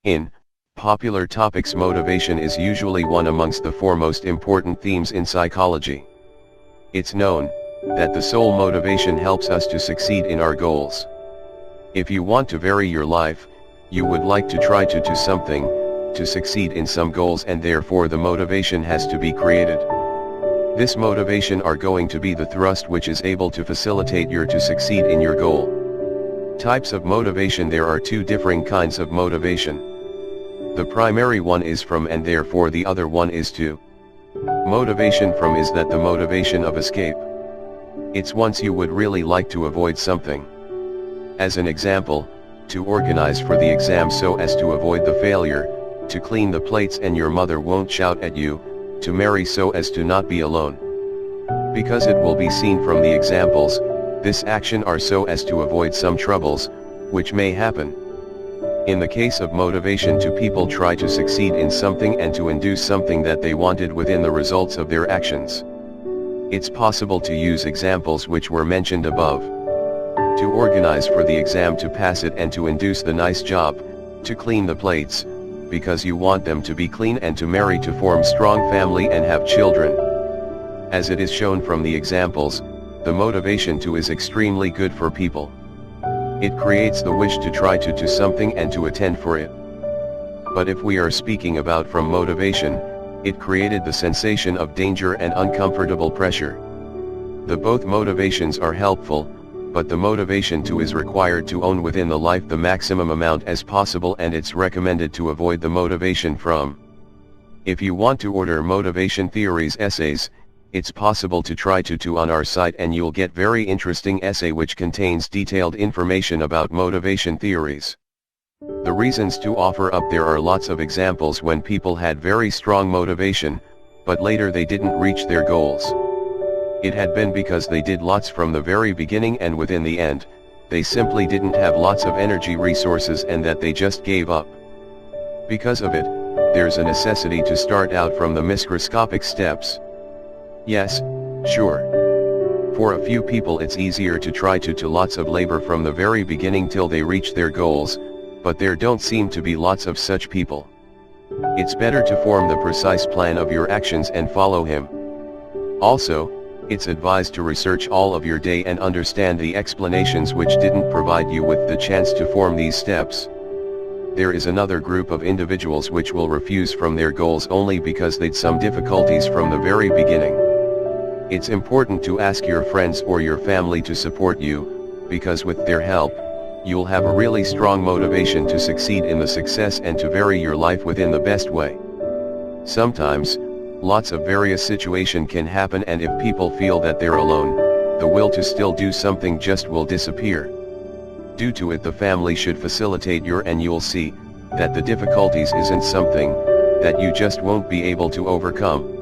In popular topics, motivation is usually one amongst the foremost important themes in psychology. It's known that the sole motivation helps us to succeed in our goals. If you want to vary your life, you would like to try to do something, to succeed in some goals, and therefore the motivation has to be created. This motivation are going to be the thrust which is able to facilitate you to succeed in your goal. Types of motivation: there are two differing kinds of motivation. The primary one is from, and therefore the other one is to. Motivation from is that the motivation of escape. It's once you would really like to avoid something. As an example, to organize for the exam so as to avoid the failure, to clean the plates and your mother won't shout at you, to marry so as to not be alone. Because it will be seen from the examples, this action are so as to avoid some troubles, which may happen. In the case of motivation to, people try to succeed in something and to induce something that they wanted within the results of their actions. It's possible to use examples which were mentioned above. To organize for the exam to pass it, and to induce the nice job, to clean the plates, because you want them to be clean, and to marry to form strong family and have children. As it is shown from the examples, the motivation to is extremely good for people. It creates the wish to try to do something and to attend for it. But if we are speaking about from motivation, it created the sensation of danger and uncomfortable pressure. The both motivations are helpful, but the motivation to is required to own within the life the maximum amount as possible, and it's recommended to avoid the motivation from. If you want to order motivation theories essays, it's possible to try to on our site, and you'll get very interesting essay which contains detailed information about motivation theories. The reasons to offer up: there are lots of examples when people had very strong motivation, but later they didn't reach their goals. It had been because they did lots from the very beginning, and within the end, they simply didn't have lots of energy resources, and that they just gave up. Because of it, there's a necessity to start out from the microscopic steps. Yes, sure. For a few people it's easier to try to lots of labor from the very beginning till they reach their goals, but there don't seem to be lots of such people. It's better to form the precise plan of your actions and follow him. Also, it's advised to research all of your day and understand the explanations which didn't provide you with the chance to form these steps. There is another group of individuals which will refuse from their goals only because they'd some difficulties from the very beginning. It's important to ask your friends or your family to support you, because with their help, you'll have a really strong motivation to succeed in the success and to vary your life within the best way. Sometimes, lots of various situation can happen, and if people feel that they're alone, the will to still do something just will disappear. Due to it, the family should facilitate your, and you'll see that the difficulties isn't something that you just won't be able to overcome.